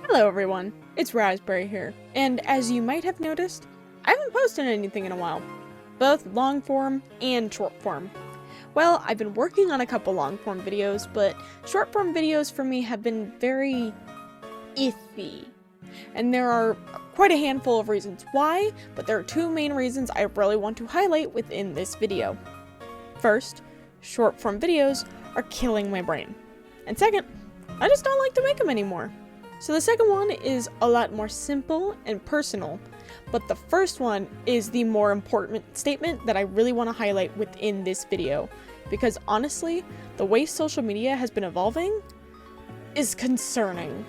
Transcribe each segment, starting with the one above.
Hello everyone, it's Raspberry here, and as you might have noticed, I haven't posted anything in a while, both long form and short form. Well, I've been working on a couple long form videos, but short form videos for me have been very iffy. And there are quite a handful of reasons why, but there are two main reasons I really want to highlight within this video. First, short form videos are killing my brain. And second, I just don't like to make them anymore. So the second one is a lot more simple and personal, but the first one is the more important statement that I really want to highlight within this video, because honestly, the way social media has been evolving is concerning.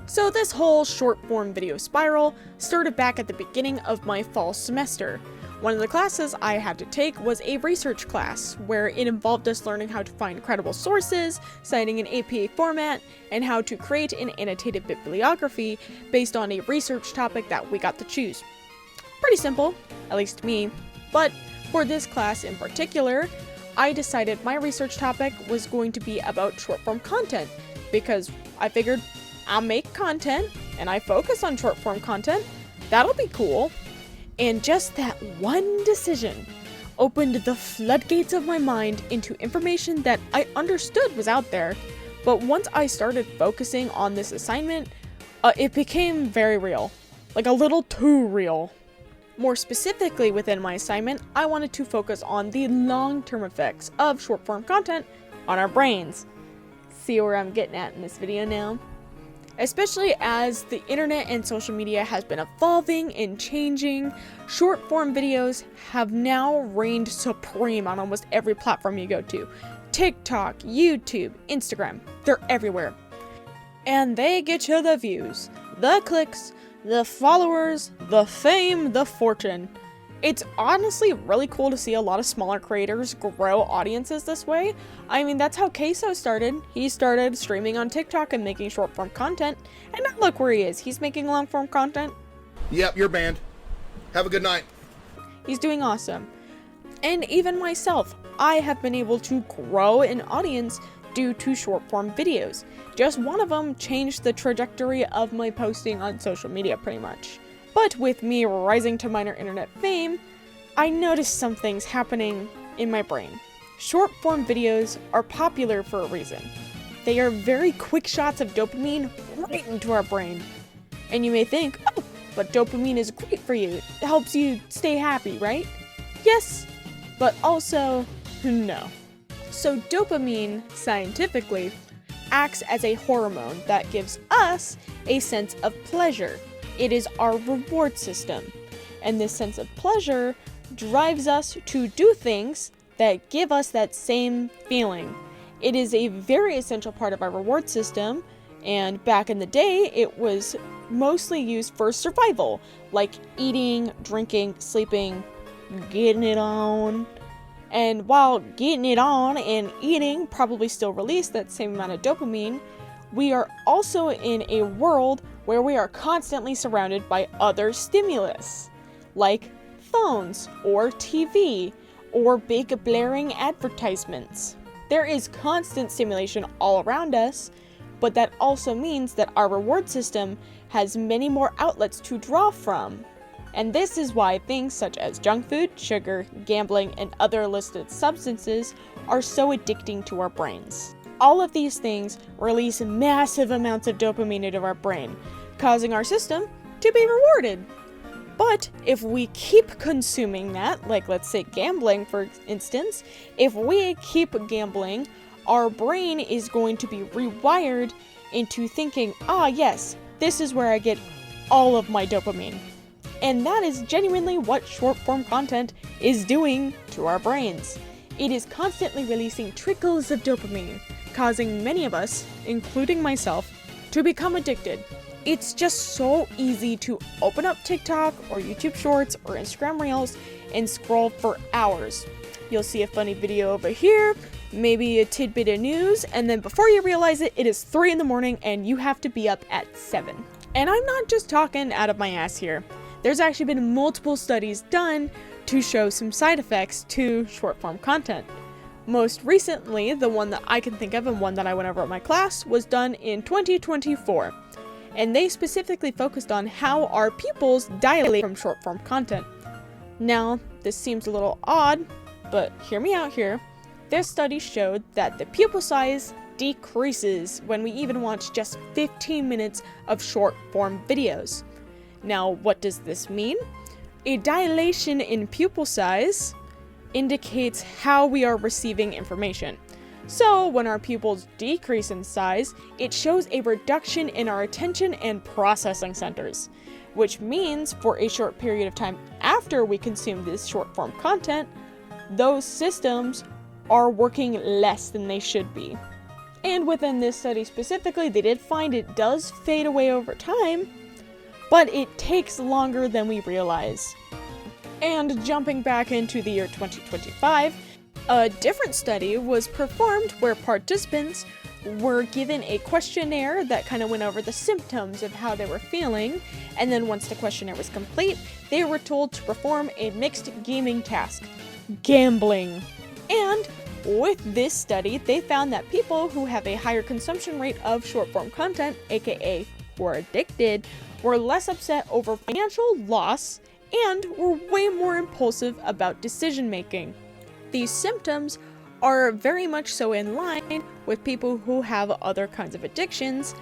So this whole short form video spiral started back at the beginning of my fall semester. One of the classes I had to take was a research class, where it involved us learning how to find credible sources, citing an APA format, and how to create an annotated bibliography based on a research topic that we got to choose. Pretty simple, at least to me, but for this class in particular, I decided my research topic was going to be about short form content, because I figured I'll make content, and I focus on short form content, that'll be cool. And just that one decision opened the floodgates of my mind into information that I understood was out there, but once I started focusing on this assignment, it became very real. Like a little too real. More specifically within my assignment, I wanted to focus on the long-term effects of short-form content on our brains. See where I'm getting at in this video now? Especially as the internet and social media has been evolving and changing, short-form videos have now reigned supreme on almost every platform you go to. TikTok, YouTube, Instagram, they're everywhere. And they get you the views, the clicks, the followers, the fame, the fortune. It's honestly really cool to see a lot of smaller creators grow audiences this way. I mean, that's how Queso started. He started streaming on TikTok and making short-form content, and now look where he is. He's making long-form content. Yep, you're banned. Have a good night. He's doing awesome. And even myself, I have been able to grow an audience due to short-form videos. Just one of them changed the trajectory of my posting on social media pretty much. But with me rising to minor internet fame, I noticed some things happening in my brain. Short-form videos are popular for a reason. They are very quick shots of dopamine right into our brain. And you may think, oh, but dopamine is great for you. It helps you stay happy, right? Yes, but also no. So dopamine, scientifically, acts as a hormone that gives us a sense of pleasure. It is our reward system, and this sense of pleasure drives us to do things that give us that same feeling. It is a very essential part of our reward system, and back in the day, it was mostly used for survival, like eating, drinking, sleeping, getting it on. And while getting it on and eating probably still release that same amount of dopamine, we are also in a world where we are constantly surrounded by other stimulus, like phones or TV or big blaring advertisements. There is constant stimulation all around us, but that also means that our reward system has many more outlets to draw from. And this is why things such as junk food, sugar, gambling, and other illicit substances are so addicting to our brains. All of these things release massive amounts of dopamine into our brain, causing our system to be rewarded. But if we keep consuming that, like let's say gambling for instance, if we keep gambling, our brain is going to be rewired into thinking, ah yes, this is where I get all of my dopamine. And that is genuinely what short-form content is doing to our brains. It is constantly releasing trickles of dopamine, causing many of us, including myself, to become addicted. It's just so easy to open up TikTok or YouTube Shorts or Instagram Reels and scroll for hours. You'll see a funny video over here, maybe a tidbit of news, and then before you realize it, it is 3 in the morning and you have to be up at 7. And I'm not just talking out of my ass here. There's actually been multiple studies done to show some side effects to short-form content. Most recently, the one that I can think of and one that I went over at my class was done in 2024. and they specifically focused on how our pupils dilate from short-form content. Now, this seems a little odd, but hear me out here. This study showed that the pupil size decreases when we even watch just 15 minutes of short-form videos. Now, what does this mean? A dilation in pupil size indicates how we are receiving information. So, when our pupils decrease in size, it shows a reduction in our attention and processing centers, which means for a short period of time after we consume this short-form content, those systems are working less than they should be. And within this study specifically, they did find it does fade away over time, but it takes longer than we realize. And jumping back into the year 2025, a different study was performed where participants were given a questionnaire that kind of went over the symptoms of how they were feeling, and then once the questionnaire was complete, they were told to perform a mixed gaming task, gambling. And with this study, they found that people who have a higher consumption rate of short-form content, aka who are addicted, were less upset over financial loss and were way more impulsive about decision making. These symptoms are very much so in line with people who have other kinds of addictions,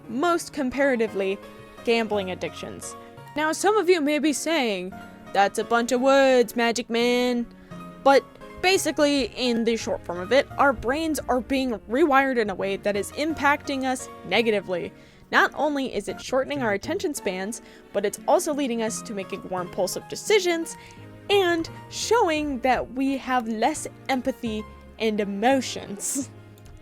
most comparatively gambling addictions. Now, some of you may be saying, that's a bunch of words, Magic Man, but basically, in the short form of it, our brains are being rewired in a way that is impacting us negatively. Not only is it shortening our attention spans, but it's also leading us to making more impulsive decisions and showing that we have less empathy and emotions.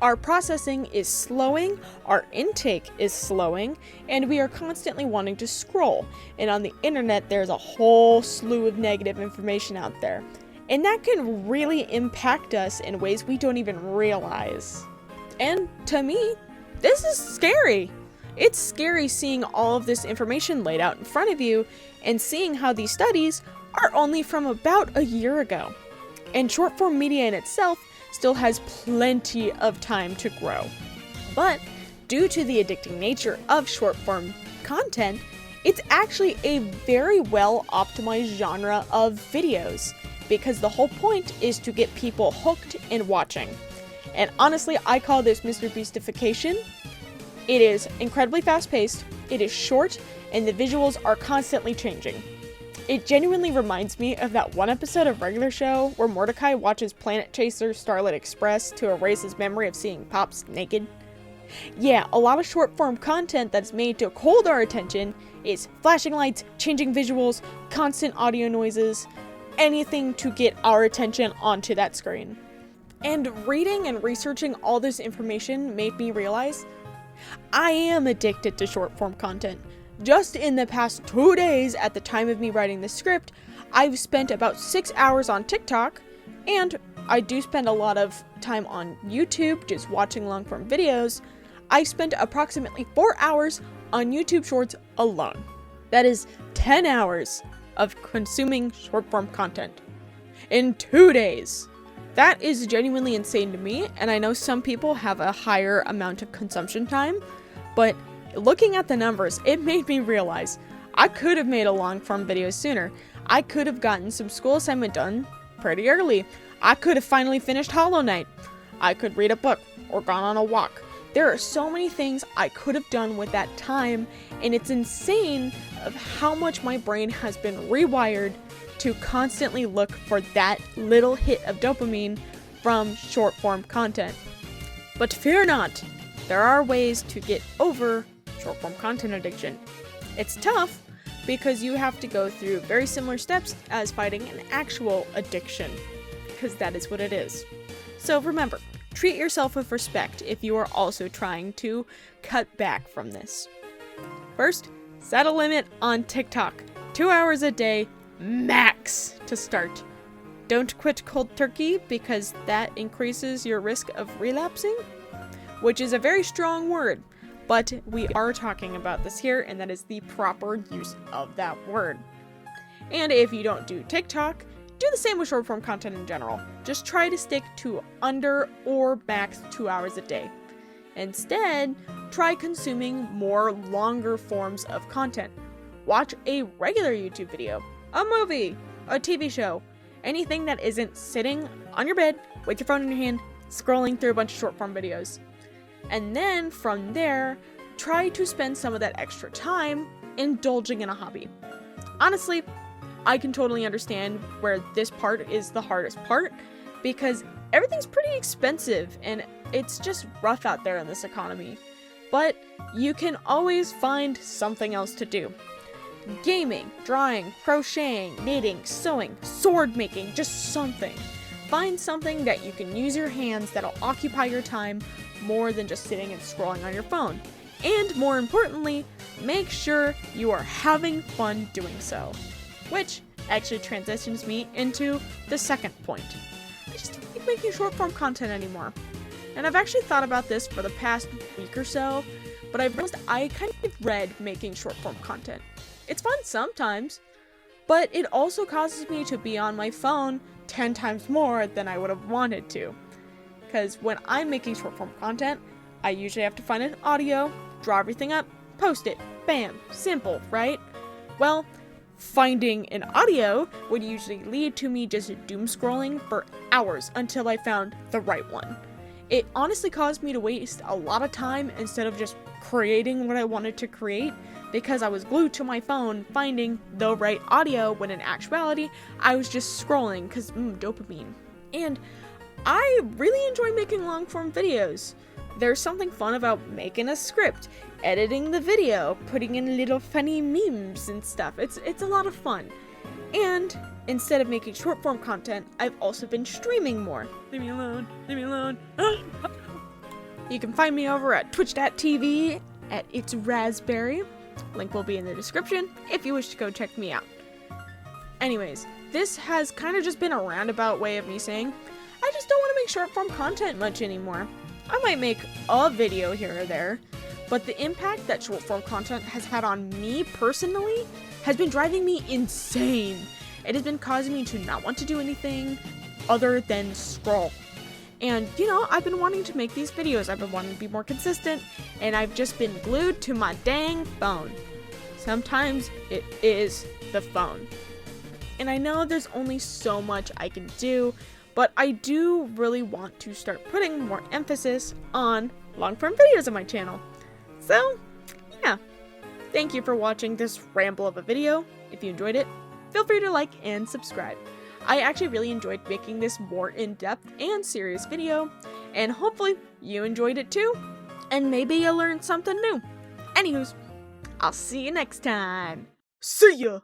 Our processing is slowing, our intake is slowing, and we are constantly wanting to scroll. And on the internet, there's a whole slew of negative information out there. And that can really impact us in ways we don't even realize. And to me, this is scary. It's scary seeing all of this information laid out in front of you and seeing how these studies are only from about a year ago. And short form media in itself still has plenty of time to grow. But due to the addicting nature of short form content, it's actually a very well optimized genre of videos, because the whole point is to get people hooked and watching. And honestly, I call this Mr. Beastification. It is incredibly fast-paced, it is short, and the visuals are constantly changing. It genuinely reminds me of that one episode of Regular Show where Mordecai watches Planet Chaser Starlit Express to erase his memory of seeing Pops naked. Yeah, a lot of short-form content that's made to hold our attention is flashing lights, changing visuals, constant audio noises, anything to get our attention onto that screen. And reading and researching all this information made me realize I am addicted to short-form content. Just in the past 2 days at the time of me writing the script, I've spent about 6 hours on TikTok, and I do spend a lot of time on YouTube just watching long-form videos. I spent approximately 4 hours on YouTube Shorts alone. That is 10 hours of consuming short-form content in 2 days. That is genuinely insane to me, and I know some people have a higher amount of consumption time, but looking at the numbers, it made me realize I could have made a long-form video sooner. I could have gotten some school assignment done pretty early. I could have finally finished Hollow Knight. I could read a book or gone on a walk. There are so many things I could have done with that time, and it's insane of how much my brain has been rewired to constantly look for that little hit of dopamine from short-form content. But fear not, there are ways to get over short-form content addiction. It's tough because you have to go through very similar steps as fighting an actual addiction, because that is what it is. So remember, treat yourself with respect if you are also trying to cut back from this. First, set a limit on TikTok. 2 hours a day, max, to start. Don't quit cold turkey because that increases your risk of relapsing, which is a very strong word, but we are talking about this here, and that is the proper use of that word. And if you don't do TikTok, do the same with short form content in general. Just try to stick to under or max 2 hours a day. Instead, try consuming more longer forms of content. Watch a regular YouTube video, a movie, a TV show, anything that isn't sitting on your bed with your phone in your hand, scrolling through a bunch of short form videos. And then from there, try to spend some of that extra time indulging in a hobby. Honestly, I can totally understand where this part is the hardest part, because everything's pretty expensive and it's just rough out there in this economy. But you can always find something else to do. Gaming, drawing, crocheting, knitting, sewing, sword making, just something. Find something that you can use your hands that'll occupy your time more than just sitting and scrolling on your phone. And more importantly, make sure you are having fun doing so. Which actually transitions me into the second point. I just don't like making short form content anymore. And I've actually thought about this for the past week or so, but I've realized I kind of dread making short form content. It's fun sometimes, but it also causes me to be on my phone 10 times more than I would have wanted to. Because when I'm making short form content, I usually have to find an audio, draw everything up, post it. Bam. Simple, right? Well, finding an audio would usually lead to me just doom scrolling for hours until I found the right one. It honestly caused me to waste a lot of time instead of just creating what I wanted to create, because I was glued to my phone finding the right audio when in actuality I was just scrolling because dopamine. And I really enjoy making long form videos. There's something fun about making a script, editing the video, putting in little funny memes and stuff. It's a lot of fun. And instead of making short form content, I've also been streaming more. Leave me alone, leave me alone. You can find me over at twitch.tv at It's Raspberry. Link will be in the description if you wish to go check me out. Anyways, this has kind of just been a roundabout way of me saying, I just don't want to make short form content much anymore. I might make a video here or there, but the impact that short form content has had on me personally has been driving me insane. It has been causing me to not want to do anything other than scroll. And, I've been wanting to make these videos. I've been wanting to be more consistent, and I've just been glued to my dang phone. Sometimes it is the phone. And I know there's only so much I can do, but I do really want to start putting more emphasis on long-form videos on my channel. So, yeah. Thank you for watching this ramble of a video. If you enjoyed it, feel free to like and subscribe. I actually really enjoyed making this more in-depth and serious video, and hopefully you enjoyed it too, and maybe you learned something new. Anywho's, I'll see you next time. See ya!